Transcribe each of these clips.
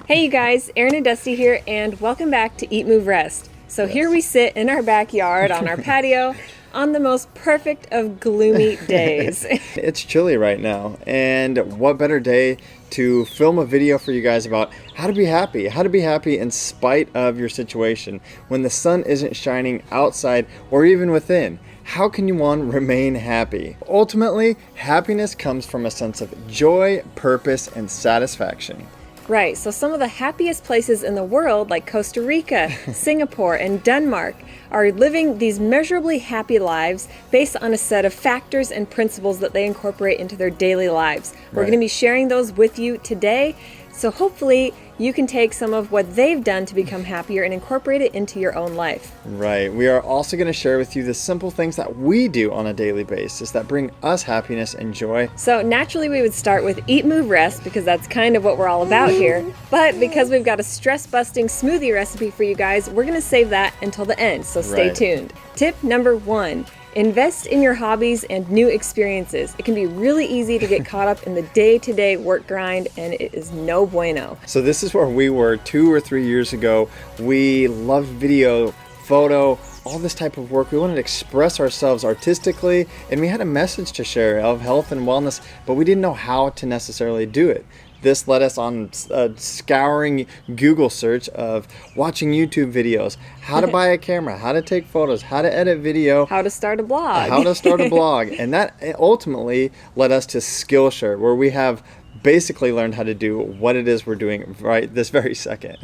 Hey you guys, Erin and Dusty here, and welcome back to Eat, Move, Rest. So here we sit in our backyard on our patio on the most perfect of gloomy days. It's chilly right now, and what better day to film a video for you guys about how to be happy in spite of your situation. When the sun isn't shining outside or even within, how can you remain happy? Ultimately, happiness comes from a sense of joy, purpose, and satisfaction. Right, so some of the happiest places in the world, like Costa Rica, Singapore, and Denmark, are living these measurably happy lives based on a set of factors and principles that they incorporate into their daily lives. We're going to be sharing those with you today, so hopefully you can take some of what they've done to become happier and incorporate it into your own life. Right. We are also going to share with you the simple things that we do on a daily basis that bring us happiness and joy. So naturally we would start with Eat, Move, Rest because that's kind of what we're all about here. But because we've got a stress-busting smoothie recipe for you guys, we're going to save that until the end, so stay tuned. Tip number 1. Invest in your hobbies and new experiences. It can be really easy to get caught up in the day-to-day work grind, and it is no bueno. So this is where we were 2 or 3 years ago. We loved video, photo, all this type of work. We wanted to express ourselves artistically, and we had a message to share of health and wellness, but we didn't know how to necessarily do it. This led us on scouring Google search of watching YouTube videos, how to buy a camera, how to take photos, how to edit video, how to start a blog. And that ultimately led us to Skillshare, where we have basically learned how to do what it is we're doing right this very second.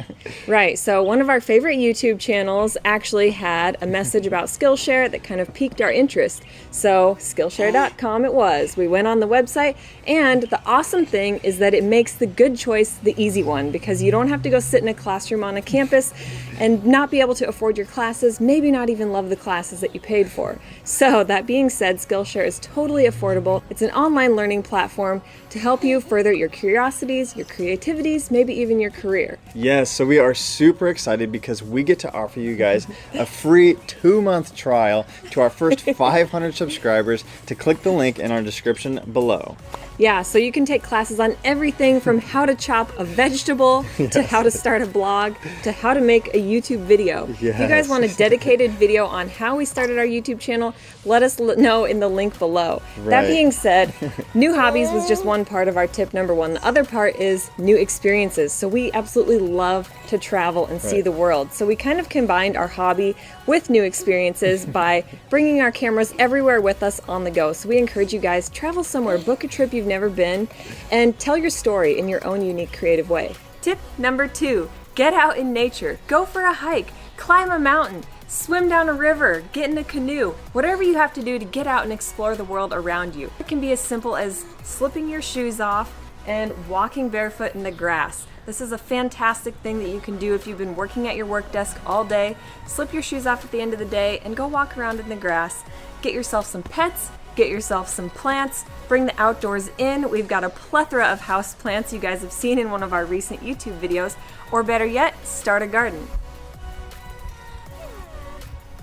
Right, so one of our favorite YouTube channels actually had a message about Skillshare that kind of piqued our interest. So Skillshare.com it was. We went on the website, and the awesome thing is that it makes the good choice the easy one, because you don't have to go sit in a classroom on a campus and not be able to afford your classes, maybe not even love the classes that you paid for. So that being said, Skillshare is totally affordable. It's an online learning platform to help you further your curiosities, your creativities, maybe even your career. Yes, so we are super excited because we get to offer you guys a free 2-month trial to our first 500 subscribers to click the link in our description below. Yeah, so you can take classes on everything from how to chop a vegetable to how to start a blog to how to make a YouTube video. If you guys want a dedicated video on how we started our YouTube channel, let us know in the link below. That being said, new hobbies was just one part of our tip number 1. The other part is new experiences. So we absolutely love to travel and see the world. So we kind of combined our hobby with new experiences by bringing our cameras everywhere with us on the go. So we encourage you guys, travel somewhere, book a trip you've never been, and tell your story in your own unique creative way. Tip number 2, get out in nature. Go for a hike, climb a mountain, swim down a river, get in a canoe, whatever you have to do to get out and explore the world around you. It can be as simple as slipping your shoes off and walking barefoot in the grass. This is a fantastic thing that you can do if you've been working at your work desk all day. Slip your shoes off at the end of the day and go walk around in the grass. Get yourself some pets, get yourself some plants, bring the outdoors in. We've got a plethora of house plants you guys have seen in one of our recent YouTube videos, or better yet, start a garden.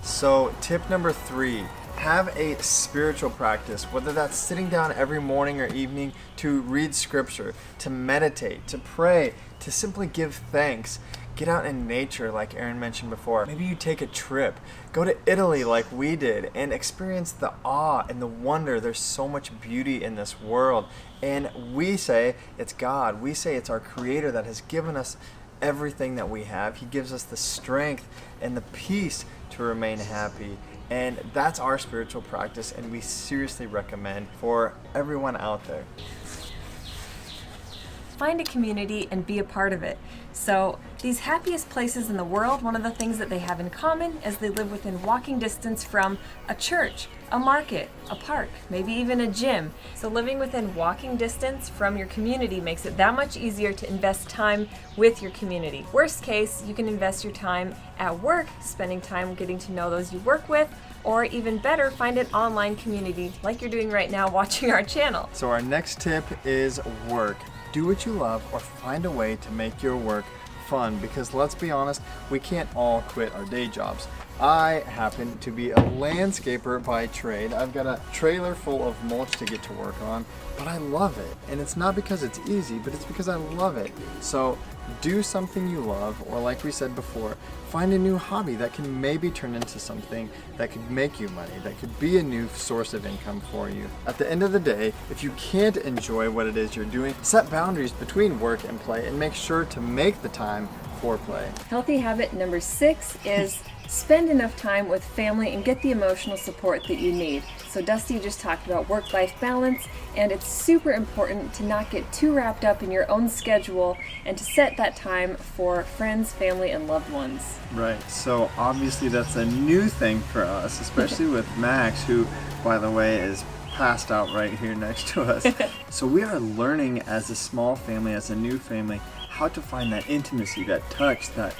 So tip number 3, have a spiritual practice, whether that's sitting down every morning or evening to read scripture, to meditate, to pray, to simply give thanks. Get out in nature like Erin mentioned before. Maybe you take a trip, go to Italy like we did, and experience the awe and the wonder. There's so much beauty in this world, and we say it's God. We say it's our Creator that has given us everything that we have. He gives us the strength and the peace to remain happy. And that's our spiritual practice, and we seriously recommend for everyone out there. Find a community and be a part of it. So these happiest places in the world, one of the things that they have in common is they live within walking distance from a church, a market, a park, maybe even a gym. So living within walking distance from your community makes it that much easier to invest time with your community. Worst case, you can invest your time at work, spending time getting to know those you work with, or even better, find an online community like you're doing right now watching our channel. So our next tip is work. Do what you love, or find a way to make your work fun, because let's be honest, we can't all quit our day jobs. I happen to be a landscaper by trade. I've got a trailer full of mulch to get to work on, but I love it. And it's not because it's easy, but it's because I love it. So do something you love, or like we said before, find a new hobby that can maybe turn into something that could make you money, that could be a new source of income for you. At the end of the day, if you can't enjoy what it is you're doing, set boundaries between work and play and make sure to make the time for play. Healthy habit number 6 is spend enough time with family and get the emotional support that you need. So Dusty just talked about work-life balance, and it's super important to not get too wrapped up in your own schedule and to set that time for friends, family, and loved ones. Right, so obviously that's a new thing for us, especially with Max, who, by the way, is passed out right here next to us. So we are learning as a small family, as a new family, how to find that intimacy, that touch, that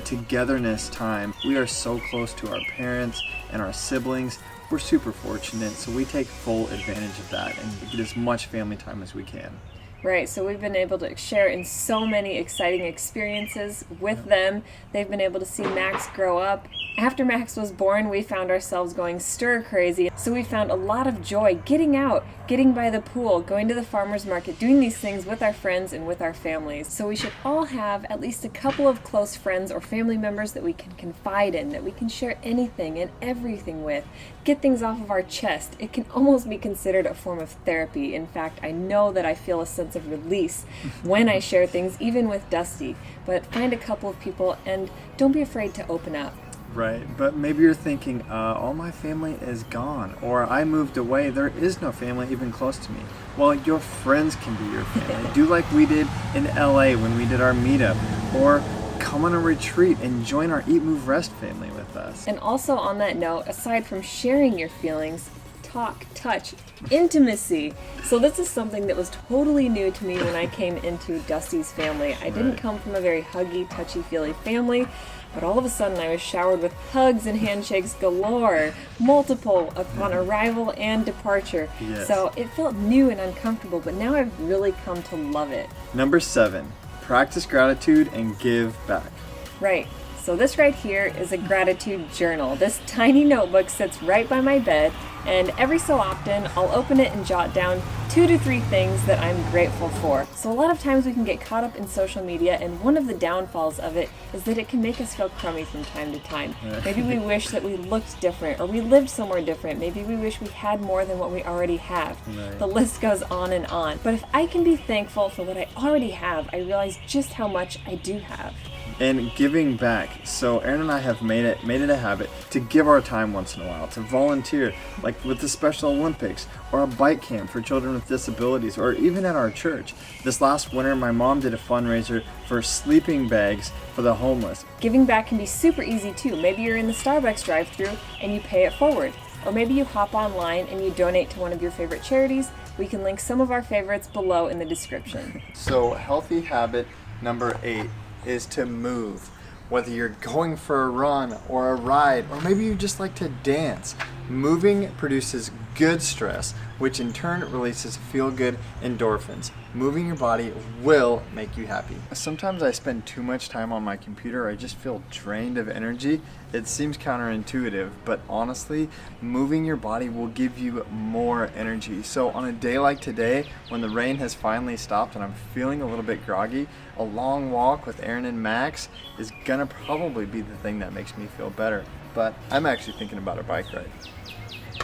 togetherness time. We are so close to our parents and our siblings. We're super fortunate, so we take full advantage of that and get as much family time as we can. Right, so we've been able to share in so many exciting experiences with them. They've been able to see Max grow up. After Max was born, we found ourselves going stir crazy. So we found a lot of joy getting out, getting by the pool, going to the farmer's market, doing these things with our friends and with our families. So we should all have at least a couple of close friends or family members that we can confide in, that we can share anything and everything with, get things off of our chest. It can almost be considered a form of therapy. In fact, I know that I feel a sense of release when I share things, even with Dusty. But find a couple of people and don't be afraid to open up. Right, but maybe you're thinking, all my family is gone, or I moved away, there is no family even close to me. Well, your friends can be your family. Do like we did in LA when we did our meetup, or come on a retreat and join our Eat, Move, Rest family with us. And also on that note, aside from sharing your feelings, talk, touch, intimacy. So this is something that was totally new to me when I came into Dusty's family. I didn't come from a very huggy, touchy-feely family, but all of a sudden I was showered with hugs and handshakes galore, multiple upon arrival and departure. Yes. So it felt new and uncomfortable, but now I've really come to love it. Number 7, practice gratitude and give back. Right. So this right here is a gratitude journal. This tiny notebook sits right by my bed, and every so often I'll open it and jot down 2 to 3 things that I'm grateful for. So a lot of times we can get caught up in social media, and one of the downfalls of it is that it can make us feel crummy from time to time. Maybe we wish that we looked different, or we lived somewhere different. Maybe we wish we had more than what we already have. Right. The list goes on and on. But if I can be thankful for what I already have, I realize just how much I do have. And giving back. So Aaron and I have made it a habit to give our time once in a while, to volunteer, like with the Special Olympics, or a bike camp for children with disabilities, or even at our church. This last winter, my mom did a fundraiser for sleeping bags for the homeless. Giving back can be super easy too. Maybe you're in the Starbucks drive-thru and you pay it forward. Or maybe you hop online and you donate to one of your favorite charities. We can link some of our favorites below in the description. So healthy habit number 8 is to move. Whether you're going for a run or a ride, or maybe you just like to dance, moving produces good stress, which in turn releases feel-good endorphins. Moving your body will make you happy. Sometimes I spend too much time on my computer. I just feel drained of energy. It seems counterintuitive, but honestly, moving your body will give you more energy. So on a day like today, when the rain has finally stopped and I'm feeling a little bit groggy, a long walk with Aaron and Max is gonna probably be the thing that makes me feel better. But I'm actually thinking about a bike ride.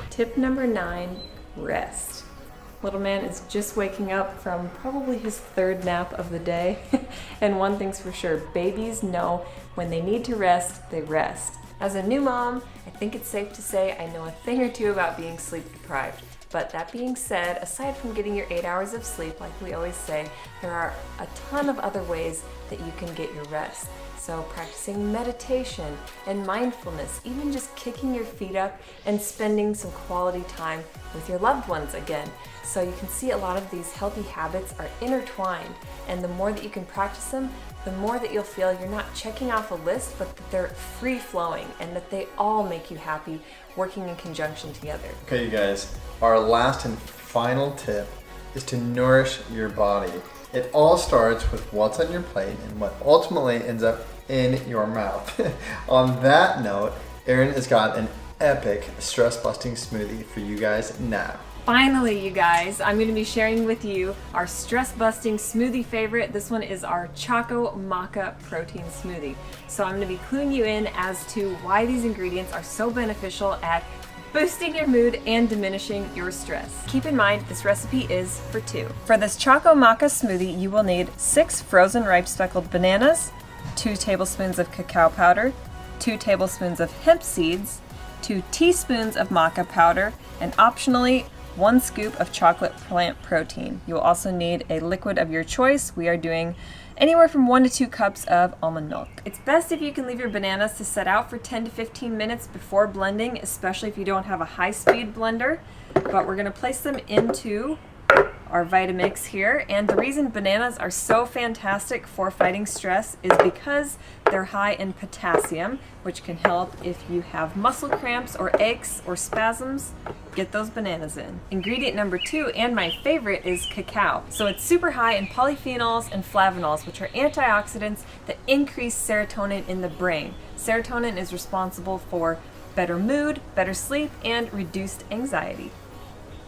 Tip number 9, rest. Little man is just waking up from probably his 3rd nap of the day. And one thing's for sure, babies know when they need to rest, they rest. As a new mom, I think it's safe to say I know a thing or two about being sleep deprived. But that being said, aside from getting your 8 hours of sleep, like we always say, there are a ton of other ways that you can get your rest. So practicing meditation and mindfulness, even just kicking your feet up and spending some quality time with your loved ones again. So you can see a lot of these healthy habits are intertwined, and the more that you can practice them, the more that you'll feel you're not checking off a list, but that they're free-flowing and that they all make you happy working in conjunction together. Okay, you guys, our last and final tip is to nourish your body. It all starts with what's on your plate and what ultimately ends up in your mouth. On that note, Erin has got an epic stress-busting smoothie for you guys now. Finally, you guys, I'm going to be sharing with you our stress-busting smoothie favorite. This one is our Choco Maca Protein Smoothie. So I'm going to be cluing you in as to why these ingredients are so beneficial at boosting your mood and diminishing your stress. Keep in mind, this recipe is for 2. For this Choco Maca smoothie, you will need 6 frozen ripe speckled bananas, 2 tablespoons of cacao powder, 2 tablespoons of hemp seeds, 2 teaspoons of maca powder, and optionally 1 scoop of chocolate plant protein. You will also need a liquid of your choice. We are doing anywhere from 1 to 2 cups of almond milk. It's best if you can leave your bananas to set out for 10 to 15 minutes before blending, especially if you don't have a high-speed blender. But we're going to place them into our Vitamix here, and the reason bananas are so fantastic for fighting stress is because they're high in potassium, which can help if you have muscle cramps or aches or spasms. Get those bananas in. Ingredient number 2, and my favorite, is cacao. So it's super high in polyphenols and flavonols, which are antioxidants that increase serotonin in the brain. Serotonin is responsible for better mood, better sleep, and reduced anxiety.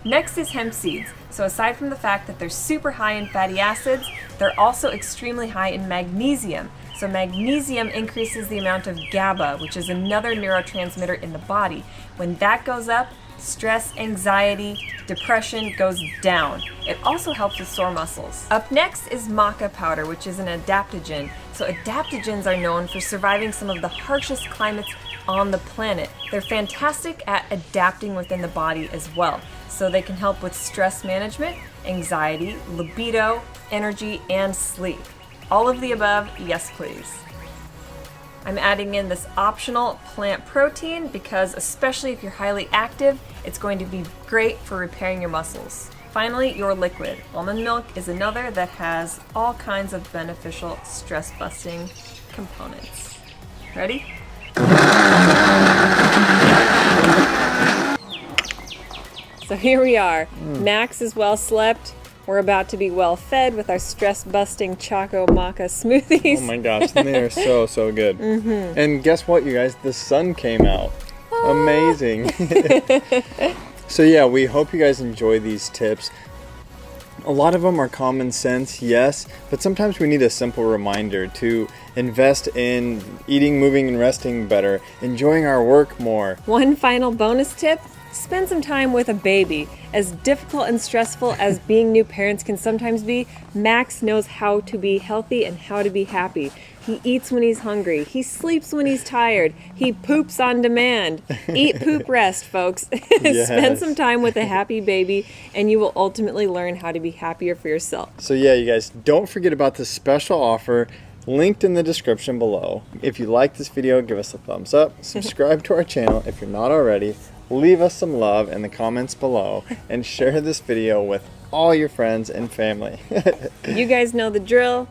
Next is hemp seeds. So aside from the fact that they're super high in fatty acids, they're also extremely high in magnesium. So magnesium increases the amount of GABA, which is another neurotransmitter in the body. When that goes up, stress, anxiety, depression goes down. It also helps with sore muscles. Up next is maca powder, which is an adaptogen. So adaptogens are known for surviving some of the harshest climates on the planet. They're fantastic at adapting within the body as well. So they can help with stress management, anxiety, libido, energy, and sleep. All of the above, yes please. I'm adding in this optional plant protein because especially if you're highly active, it's going to be great for repairing your muscles. Finally, your liquid. Almond milk is another that has all kinds of beneficial stress-busting components. Ready? So here we are. Max is well slept. We're about to be well fed with our stress-busting Choco Maca smoothies. Oh my gosh, they are so good. And guess what, you guys? The sun came out. Amazing. So yeah, we hope you guys enjoy these tips. A lot of them are common sense, yes, but sometimes we need a simple reminder to invest in eating, moving, and resting better, enjoying our work more. One final bonus tip: spend some time with a baby. As difficult and stressful as being new parents can sometimes be, Max knows how to be healthy and how to be happy. He eats when he's hungry. He sleeps when he's tired. He poops on demand. Eat, poop, rest, folks. Yes. Spend some time with a happy baby, and you will ultimately learn how to be happier for yourself. So yeah, you guys, don't forget about this special offer linked in the description below. If you like this video, give us a thumbs up. Subscribe to our channel if you're not already. Leave us some love in the comments below and share this video with all your friends and family. You guys know the drill.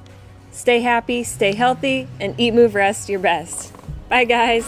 Stay happy, stay healthy, and eat, move, rest your best. Bye, guys.